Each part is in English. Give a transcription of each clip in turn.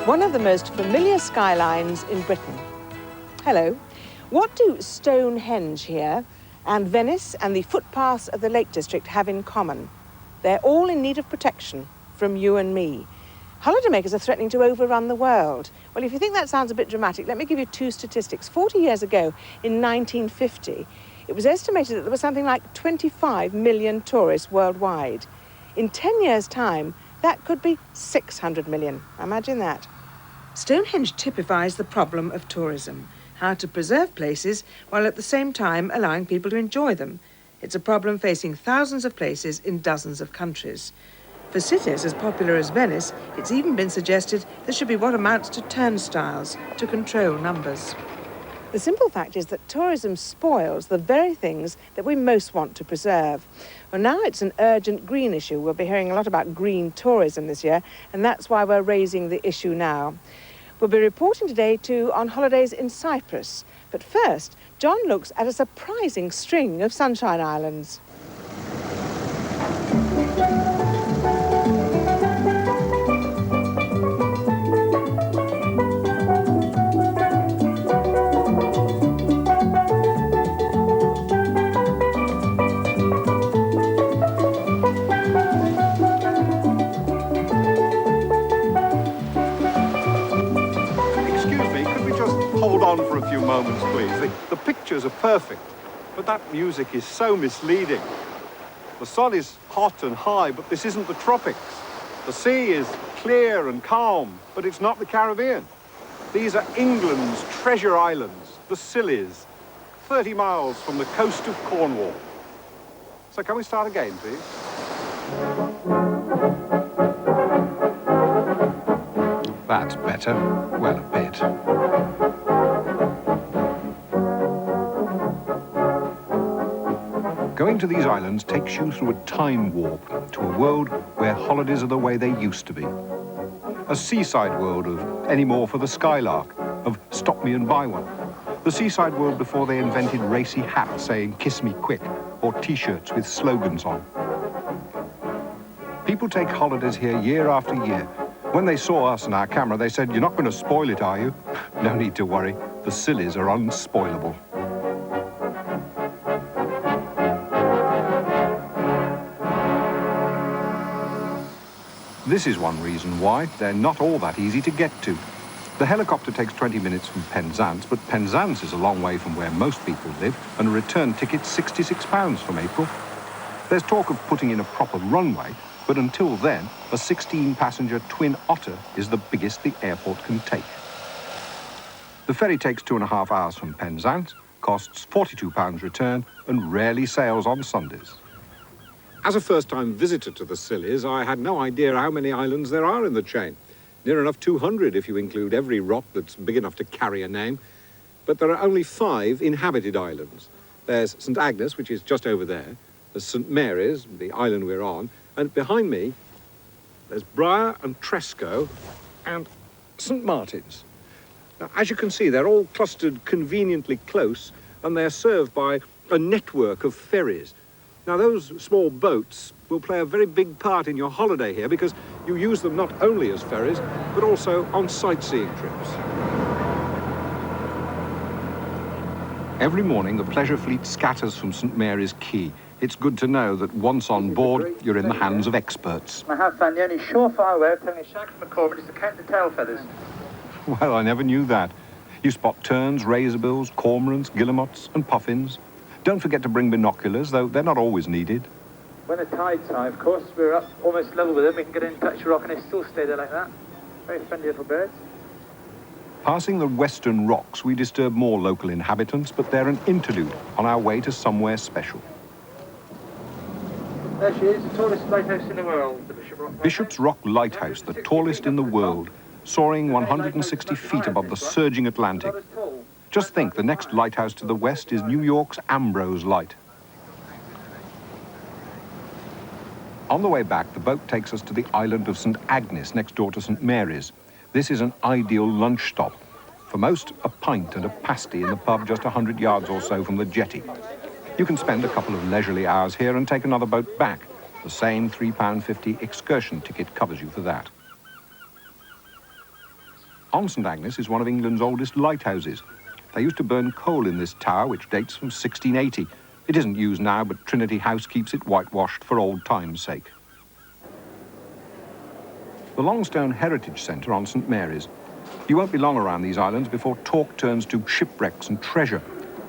one of the most familiar skylines in Britain. Hello. What do Stonehenge here and Venice and the footpaths of the Lake District have in common? They're all in need of protection from you and me. Holidaymakers are threatening to overrun the world. Well, if you think that sounds a bit dramatic, let me give you two statistics. 40 years ago, in 1950, it was estimated that there was something like 25 million tourists worldwide. In 10 years' time, that could be 600 million. Imagine that. Stonehenge typifies the problem of tourism, how to preserve places while at the same time allowing people to enjoy them. It's a problem facing thousands of places in dozens of countries. For cities as popular as Venice, it's even been suggested there should be what amounts to turnstiles to control numbers. The simple fact is that tourism spoils the very things that we most want to preserve. Well, now it's an urgent green issue. We'll be hearing a lot about green tourism this year, and that's why we're raising the issue now. We'll be reporting today on holidays in Cyprus. But first, John looks at a surprising string of sunshine islands. Hold on for a few moments, please. The pictures are perfect, but that music is so misleading. The sun is hot and high, but this isn't the tropics. The sea is clear and calm, but it's not the Caribbean. These are England's treasure islands, the Scillies, 30 miles from the coast of Cornwall. So can we start again, please? That's better. Well, a bit. Going to these islands takes you through a time warp to a world where holidays are the way they used to be. A seaside world of any more for the skylark, of stop me and buy one. The seaside world before they invented racy hats saying kiss me quick, or t-shirts with slogans on. People take holidays here year after year. When they saw us and our camera, they said, "You're not going to spoil it, are you?" No need to worry. The Scillies are unspoilable. This is one reason why they're not all that easy to get to. The helicopter takes 20 minutes from Penzance, but Penzance is a long way from where most people live, and a return ticket's £66 from April. There's talk of putting in a proper runway, but until then, a 16-passenger Twin Otter is the biggest the airport can take. The ferry takes 2.5 hours from Penzance, costs £42 return, and rarely sails on Sundays. As a first-time visitor to the Scillies, I had no idea how many islands there are in the chain. Near enough 200 if you include every rock that's big enough to carry a name. But there are only 5 inhabited islands. There's St Agnes, which is just over there. There's St Mary's, the island we're on. And behind me, there's Briar and Tresco and St Martin's. Now, as you can see, they're all clustered conveniently close, and they're served by a network of ferries. Now, those small boats will play a very big part in your holiday here because you use them not only as ferries, but also on sightseeing trips. Every morning, the pleasure fleet scatters from St Mary's Quay. It's good to know that once on board, you're in the hands of experts. I have found the only surefire way of telling a shag from a cormorant is to count the tail feathers. Well, I never knew that. You spot terns, razorbills, cormorants, guillemots, and puffins. Don't forget to bring binoculars, though they're not always needed. When the tide's high, of course, we're up almost level with them. We can get in, touch the rock, and they still stay there like that. Very friendly little birds. Passing the Western Rocks, we disturb more local inhabitants, but they're an interlude on our way to somewhere special. There she is, the tallest lighthouse in the world, the Bishop's Rock. Bishop's Rock Lighthouse, the tallest in the world, soaring 160 feet above the surging Atlantic. Just think, the next lighthouse to the west is New York's Ambrose Light. On the way back, the boat takes us to the island of St Agnes, next door to St Mary's. This is an ideal lunch stop. For most, a pint and a pasty in the pub just 100 yards or so from the jetty. You can spend a couple of leisurely hours here and take another boat back. The same £3.50 excursion ticket covers you for that. On St Agnes is one of England's oldest lighthouses. They used to burn coal in this tower, which dates from 1680. It isn't used now, but Trinity House keeps it whitewashed for old time's sake. The Longstone Heritage Centre on St Mary's. You won't be long around these islands before talk turns to shipwrecks and treasure.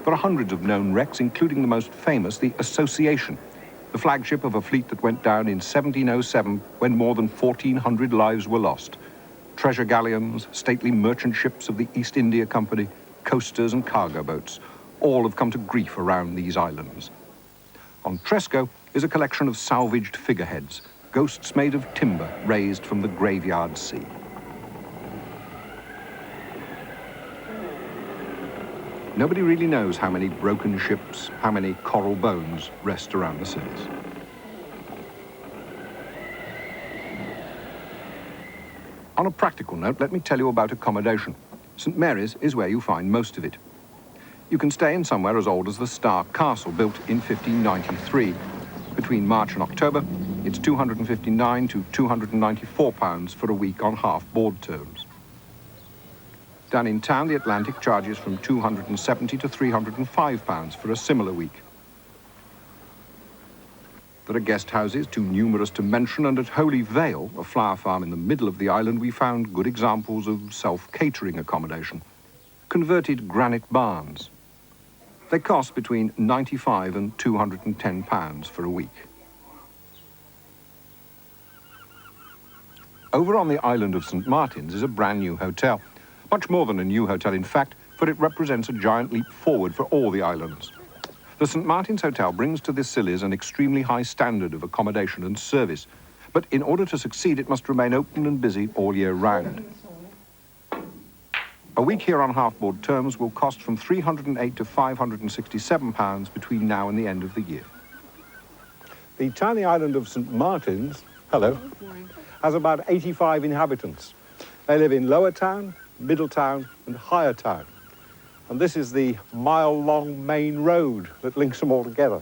There are hundreds of known wrecks, including the most famous, the Association, the flagship of a fleet that went down in 1707 when more than 1,400 lives were lost. Treasure galleons, stately merchant ships of the East India Company, coasters and cargo boats, all have come to grief around these islands. On Tresco is a collection of salvaged figureheads, ghosts made of timber raised from the graveyard sea. Nobody really knows how many broken ships, how many coral bones rest around the Scillies. On a practical note, let me tell you about accommodation. St Mary's is where you find most of it. You can stay in somewhere as old as the Star Castle, built in 1593. Between March and October, it's £259 to £294 for a week on half-board terms. Down in town, the Atlantic charges from £270 to £305 for a similar week. There are guest houses too numerous to mention, and at Holy Vale, a flower farm in the middle of the island, we found good examples of self-catering accommodation. Converted granite barns. They cost between £95 and £210 for a week. Over on the island of St Martin's is a brand new hotel. Much more than a new hotel, in fact, for it represents a giant leap forward for all the islands. The St Martin's Hotel brings to the Scillies an extremely high standard of accommodation and service, but in order to succeed, it must remain open and busy all year round. A week here on half-board terms will cost from £308 to £567 between now and the end of the year. The tiny island of St Martin's, hello, has about 85 inhabitants. They live in Lower Town, Middle Town and Higher Town. And this is the mile-long main road that links them all together.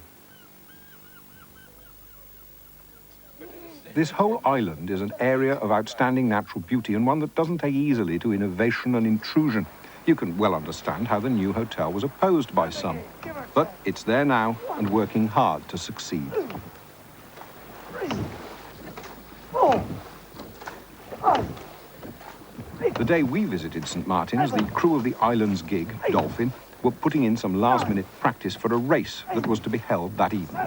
This whole island is an area of outstanding natural beauty and one that doesn't take easily to innovation and intrusion. You can well understand how the new hotel was opposed by some. But it's there now and working hard to succeed. The day we visited St Martin's, the crew of the island's gig, Dolphin, were putting in some last-minute practice for a race that was to be held that evening.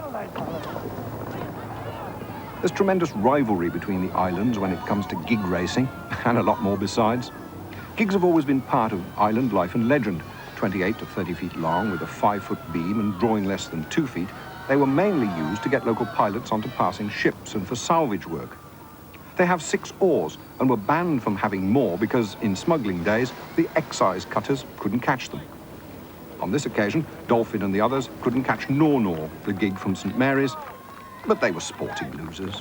There's tremendous rivalry between the islands when it comes to gig racing, and a lot more besides. Gigs have always been part of island life and legend. 28 to 30 feet long, with a 5-foot beam and drawing less than 2 feet, they were mainly used to get local pilots onto passing ships and for salvage work. They have 6 oars and were banned from having more because, in smuggling days, the excise cutters couldn't catch them. On this occasion, Dolphin and the others couldn't catch Nor, the gig from St Mary's, but they were sporting losers.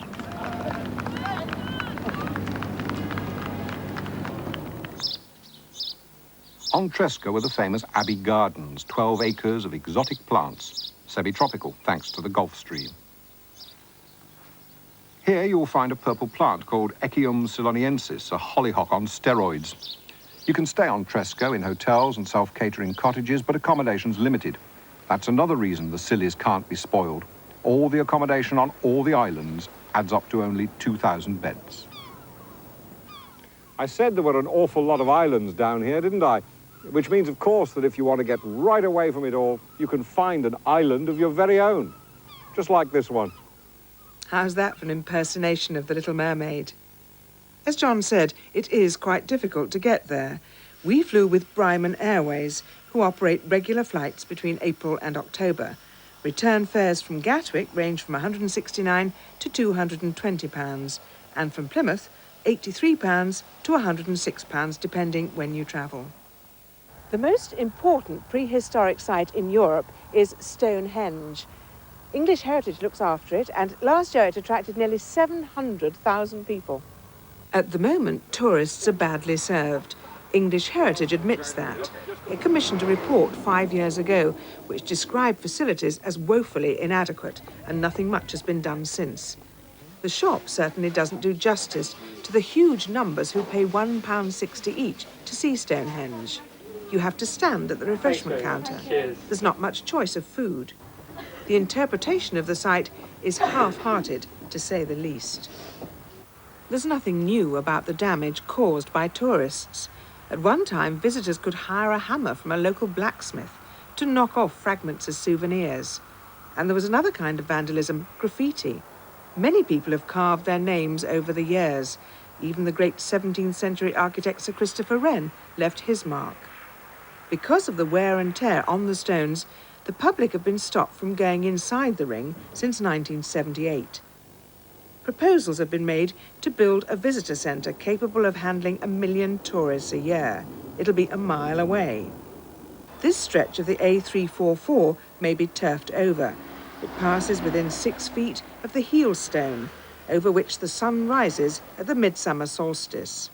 On Tresco are the famous Abbey Gardens, 12 acres of exotic plants, semi-tropical thanks to the Gulf Stream. Here you'll find a purple plant called Echium Siloniensis, a hollyhock on steroids. You can stay on Tresco in hotels and self-catering cottages, but accommodation's limited. That's another reason the Scillies can't be spoiled. All the accommodation on all the islands adds up to only 2,000 beds. I said there were an awful lot of islands down here, didn't I? Which means, of course, that if you want to get right away from it all, you can find an island of your very own, just like this one. How's that for an impersonation of the Little Mermaid? As John said, it is quite difficult to get there. We flew with Bryman Airways, who operate regular flights between April and October. Return fares from Gatwick range from £169 to £220, and from Plymouth, £83 to £106, depending when you travel. The most important prehistoric site in Europe is Stonehenge. English Heritage looks after it, and last year it attracted nearly 700,000 people. At the moment, tourists are badly served. English Heritage admits that. It commissioned a report 5 years ago which described facilities as woefully inadequate, and nothing much has been done since. The shop certainly doesn't do justice to the huge numbers who pay £1.60 each to see Stonehenge. You have to stand at the refreshment counter. There's not much choice of food. The interpretation of the site is half-hearted, to say the least. There's nothing new about the damage caused by tourists. At one time, visitors could hire a hammer from a local blacksmith to knock off fragments as souvenirs. And there was another kind of vandalism, graffiti. Many people have carved their names over the years. Even the great 17th century architect Sir Christopher Wren left his mark. Because of the wear and tear on the stones, the public have been stopped from going inside the ring since 1978. Proposals have been made to build a visitor centre capable of handling 1 million tourists a year. It'll be a mile away. This stretch of the A344 may be turfed over. It passes within 6 feet of the heel stone, over which the sun rises at the midsummer solstice.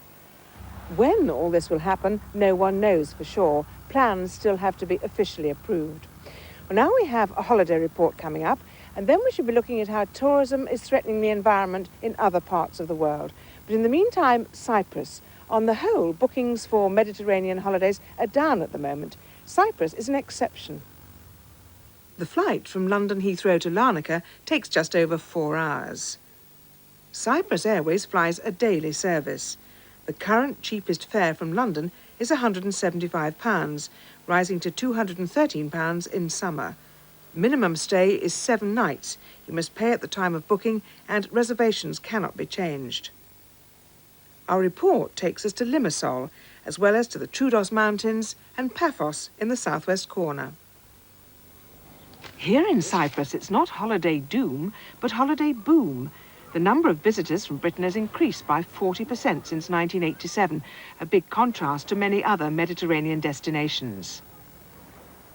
When all this will happen, no one knows for sure. Plans still have to be officially approved. Well, now we have a holiday report coming up, and then we should be looking at how tourism is threatening the environment in other parts of the world. But in the meantime, Cyprus. On the whole, bookings for Mediterranean holidays are down at the moment. Cyprus is an exception. The flight from London Heathrow to Larnaca takes just over 4 hours. Cyprus Airways flies a daily service. The current cheapest fare from London is £175, rising to £213 in summer. Minimum stay is 7 nights. You must pay at the time of booking and reservations cannot be changed. Our report takes us to Limassol, as well as to the Troodos Mountains and Paphos in the southwest corner. Here in Cyprus, it's not holiday doom, but holiday boom. The number of visitors from Britain has increased by 40% since 1987, a big contrast to many other Mediterranean destinations.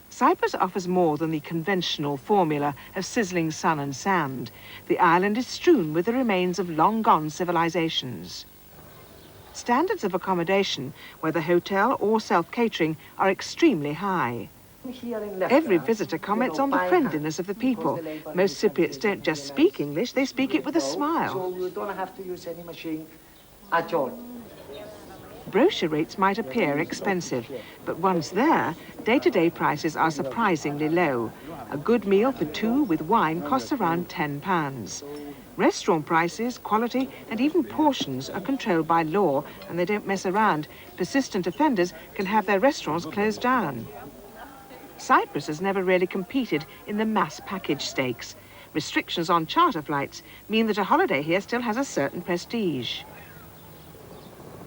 Cyprus offers more than the conventional formula of sizzling sun and sand. The island is strewn with the remains of long-gone civilizations. Standards of accommodation, whether hotel or self-catering, are extremely high. Every visitor comments on the friendliness of the people. Most Cypriots don't just speak English, they speak it with a smile. So you don't have to use any machine at all. Brochure rates might appear expensive, but once there, day-to-day prices are surprisingly low. A good meal for 2 with wine costs around £10. Restaurant prices, quality, and even portions are controlled by law, and they don't mess around. Persistent offenders can have their restaurants closed down. Cyprus has never really competed in the mass package stakes. Restrictions on charter flights mean that a holiday here still has a certain prestige.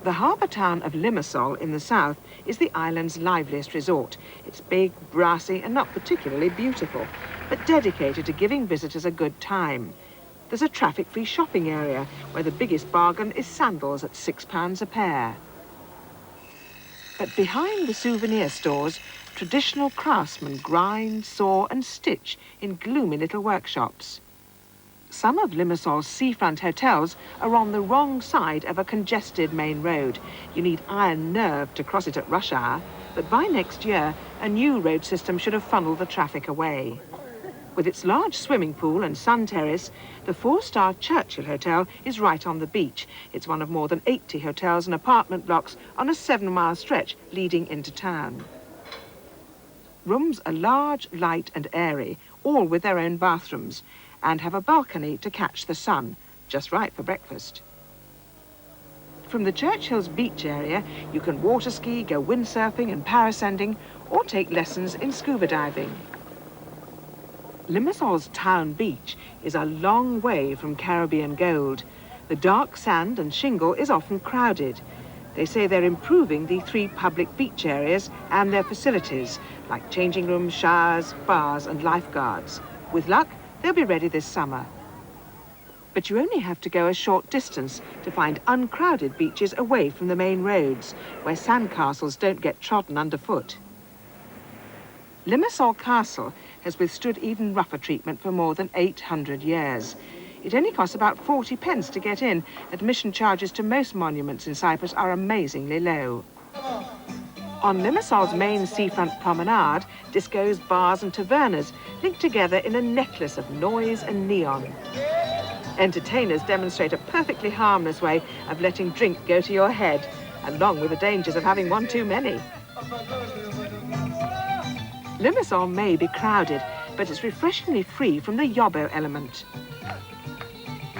The harbour town of Limassol in the south is the island's liveliest resort. It's big, brassy, and not particularly beautiful, but dedicated to giving visitors a good time. There's a traffic-free shopping area where the biggest bargain is sandals at £6 a pair. But behind the souvenir stores, traditional craftsmen grind, saw and stitch in gloomy little workshops. Some of Limassol's seafront hotels are on the wrong side of a congested main road. You need iron nerve to cross it at rush hour, but by next year, a new road system should have funneled the traffic away. With its large swimming pool and sun terrace, the 4-star Churchill Hotel is right on the beach. It's one of more than 80 hotels and apartment blocks on a 7-mile stretch leading into town. Rooms are large, light and airy, all with their own bathrooms, and have a balcony to catch the sun, just right for breakfast. From the Churchill's beach area, you can water ski, go windsurfing and parasailing, or take lessons in scuba diving. Limassol's town beach is a long way from Caribbean gold. The dark sand and shingle is often crowded. They say they're improving the 3 public beach areas and their facilities, like changing rooms, showers, bars and lifeguards. With luck, they'll be ready this summer. But you only have to go a short distance to find uncrowded beaches away from the main roads, where sandcastles don't get trodden underfoot. Limassol Castle has withstood even rougher treatment for more than 800 years. It only costs about 40 pence to get in. Admission charges to most monuments in Cyprus are amazingly low. On Limassol's main seafront promenade, discos, bars and tavernas link together in a necklace of noise and neon. Entertainers demonstrate a perfectly harmless way of letting drink go to your head, along with the dangers of having one too many. Limassol may be crowded, but it's refreshingly free from the yobbo element.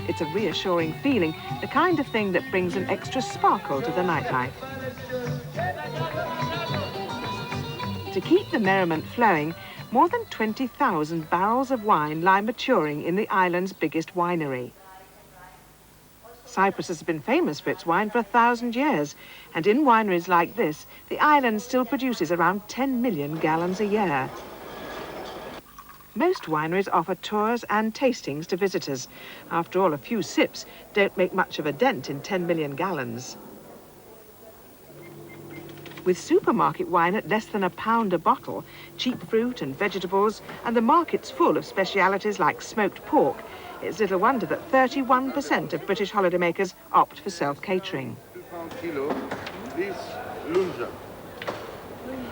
It's a reassuring feeling, the kind of thing that brings an extra sparkle to the nightlife. To keep the merriment flowing, more than 20,000 barrels of wine lie maturing in the island's biggest winery. Cyprus has been famous for its wine for 1,000 years, and in wineries like this, the island still produces around 10 million gallons a year. Most wineries offer tours and tastings to visitors. After all, a few sips don't make much of a dent in 10 million gallons. With supermarket wine at less than £1 a bottle, cheap fruit and vegetables, and the markets full of specialities like smoked pork, it's little wonder that 31% of British holidaymakers opt for self-catering.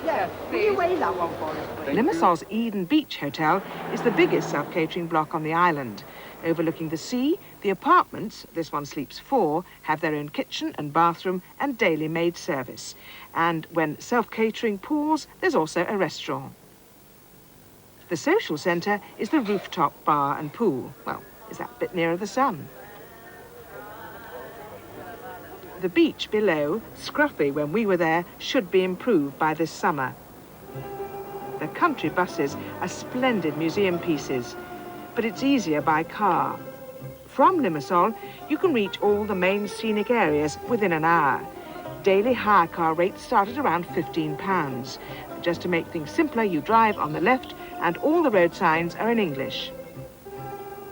Yeah, will you weigh that one for us, please? Limassol's Eden Beach Hotel is the biggest self-catering block on the island. Overlooking the sea, the apartments, this one sleeps 4, have their own kitchen and bathroom and daily maid service. And when self-catering pours, there's also a restaurant. The social centre is the rooftop bar and pool. Well, is that bit nearer the sun? The beach below, scruffy when we were there, should be improved by this summer. The country buses are splendid museum pieces, but it's easier by car. From Limassol, you can reach all the main scenic areas within an hour. Daily hire car rates start at around £15. Just to make things simpler, you drive on the left and all the road signs are in English.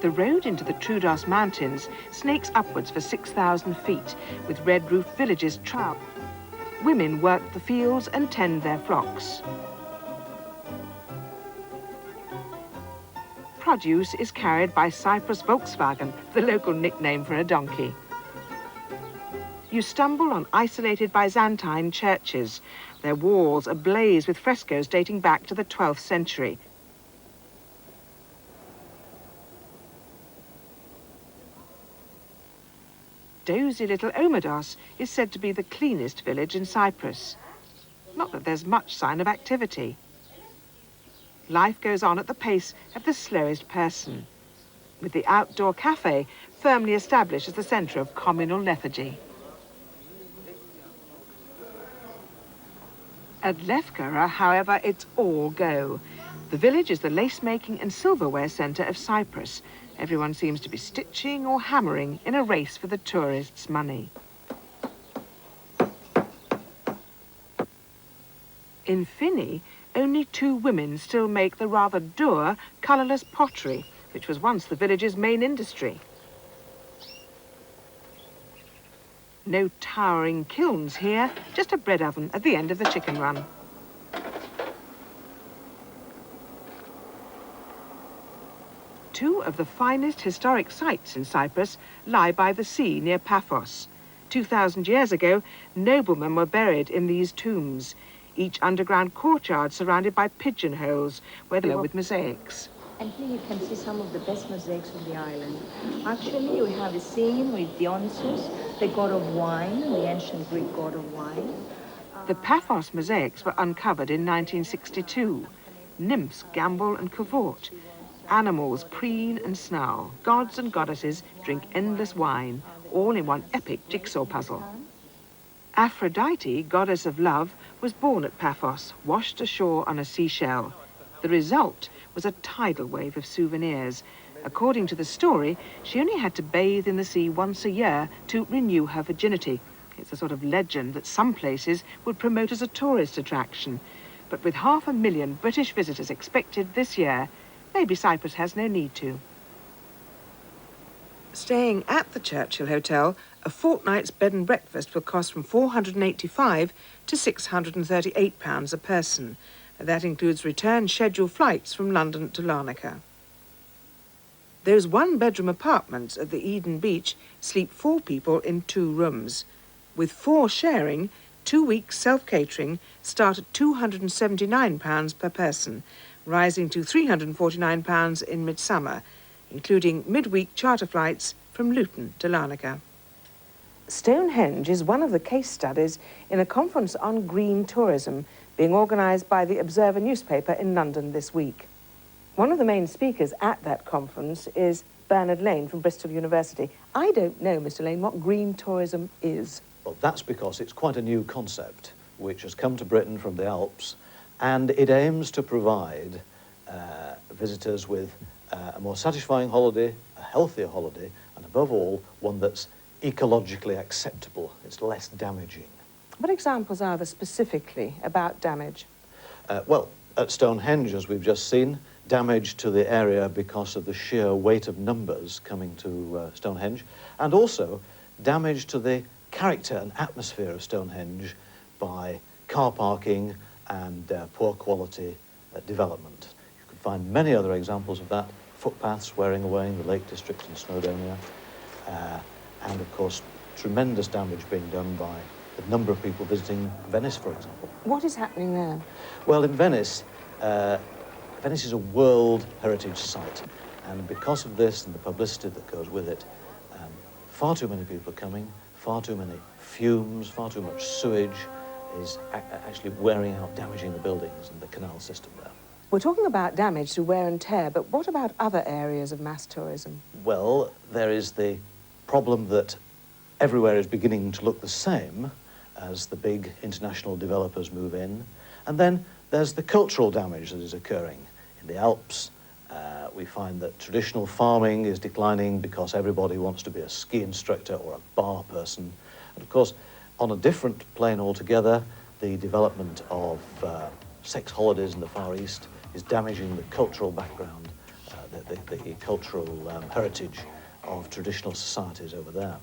The road into the Troodos Mountains snakes upwards for 6,000 feet, with red-roofed villages travel. Women work the fields and tend their flocks. Produce is carried by Cyprus Volkswagen, the local nickname for a donkey. You stumble on isolated Byzantine churches, their walls ablaze with frescoes dating back to the 12th century. Dozy little Omedos is said to be the cleanest village in Cyprus. Not that there's much sign of activity. Life goes on at the pace of the slowest person, with the outdoor cafe firmly established as the centre of communal lethargy. At Lefkara, however, it's all go. The village is the lace-making and silverware centre of Cyprus. Everyone seems to be stitching or hammering in a race for the tourists' money. In Finney, only 2 women still make the rather dour, colourless pottery, which was once the village's main industry. No towering kilns here, just a bread oven at the end of the chicken run. Two of the finest historic sites in Cyprus lie by the sea near Paphos. 2,000 years ago, noblemen were buried in these tombs, each underground courtyard surrounded by pigeonholes, where they were with mosaics. And here you can see some of the best mosaics on the island. Actually, we have a scene with Dionysus, the god of wine, the ancient Greek god of wine. The Paphos mosaics were uncovered in 1962. Nymphs gambol and cavort. Animals preen and snarl. Gods and goddesses drink endless wine, all in one epic jigsaw puzzle. Aphrodite, goddess of love, was born at Paphos, washed ashore on a seashell. The result was a tidal wave of souvenirs. According to the story, she only had to bathe in the sea once a year to renew her virginity. It's a sort of legend that some places would promote as a tourist attraction. But with 500,000 British visitors expected this year, maybe Cyprus has no need to. Staying at the Churchill Hotel, a fortnight's bed and breakfast will cost from £485 to £638 a person. That includes return scheduled flights from London to Larnaca. Those one-bedroom apartments at the Eden Beach sleep 4 people in 2 rooms. With 4 sharing, 2 weeks self-catering start at £279 per person, rising to £349 in midsummer, including midweek charter flights from Luton to Larnaca. Stonehenge is one of the case studies in a conference on green tourism being organised by the Observer newspaper in London this week. One of the main speakers at that conference is Bernard Lane from Bristol University. I don't know, Mr. Lane, what green tourism is. Well, that's because it's quite a new concept which has come to Britain from the Alps, and it aims to provide visitors with a more satisfying holiday, a healthier holiday, and above all, one that's ecologically acceptable. It's less damaging. What examples are there specifically about damage? Well, at Stonehenge, as we've just seen, damage to the area because of the sheer weight of numbers coming to Stonehenge, and also damage to the character and atmosphere of Stonehenge by car parking and poor quality development. You can find many other examples of that: footpaths wearing away in the Lake District in Snowdonia, and of course tremendous damage being done by the number of people visiting Venice, for example. What is happening there? Well, in Venice, Venice is a World Heritage Site, and because of this and the publicity that goes with it, far too many people are coming, far too many fumes, far too much sewage is actually wearing out, damaging the buildings and the canal system there. We're talking about damage through wear and tear, but what about other areas of mass tourism? Well, there is the problem that everywhere is beginning to look the same as the big international developers move in, and then there's the cultural damage that is occurring. In the Alps, we find that traditional farming is declining because everybody wants to be a ski instructor or a bar person. And of course, on a different plane altogether, the development of sex holidays in the Far East is damaging the cultural background, the cultural heritage of traditional societies over there.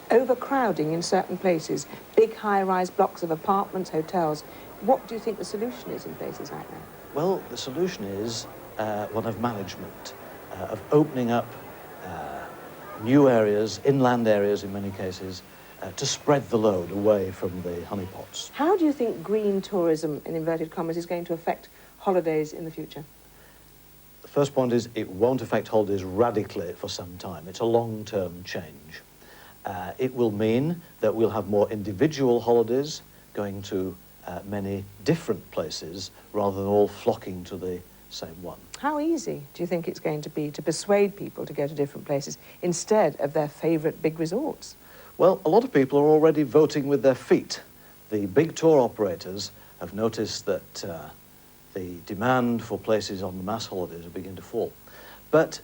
Overcrowding in certain places, big high-rise blocks of apartments, hotels. What do you think the solution is in places like that? Well, the solution is one of management, of opening up new areas, inland areas in many cases, to spread the load away from the honeypots. How do you think green tourism, in inverted commas, is going to affect holidays in the future? The first point is it won't affect holidays radically for some time. It's a long-term change. It will mean that we'll have more individual holidays going to many different places rather than all flocking to the same one. How easy do you think it's going to be to persuade people to go to different places instead of their favourite big resorts? Well, a lot of people are already voting with their feet. The big tour operators have noticed that the demand for places on the mass holidays are beginning to fall. But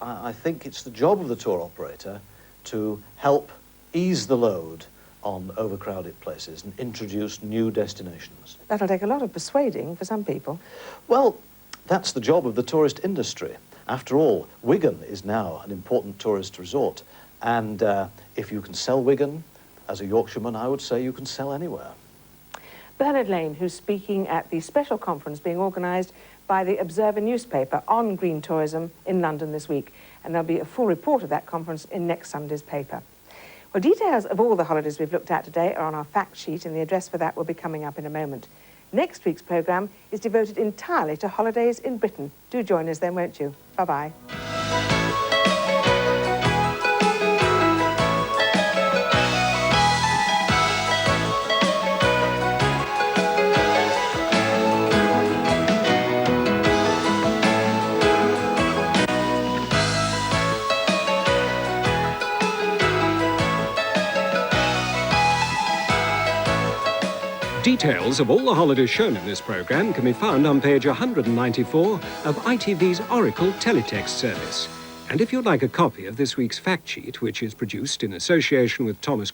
I think it's the job of the tour operator to help ease the load on overcrowded places and introduce new destinations. That'll take a lot of persuading for some people. Well, that's the job of the tourist industry. After all, Wigan is now an important tourist resort, and if you can sell Wigan, as a Yorkshireman, I would say you can sell anywhere. Bernard Lane, who's speaking at the special conference being organised by the Observer newspaper on green tourism in London this week. And there'll be a full report of that conference in next Sunday's paper. Well, details of all the holidays we've looked at today are on our fact sheet, and the address for that will be coming up in a moment. Next week's programme is devoted entirely to holidays in Britain. Do join us then, won't you? Bye-bye. Details of all the holidays shown in this programme can be found on page 194 of ITV's Oracle teletext service. And if you'd like a copy of this week's fact sheet, which is produced in association with Thomas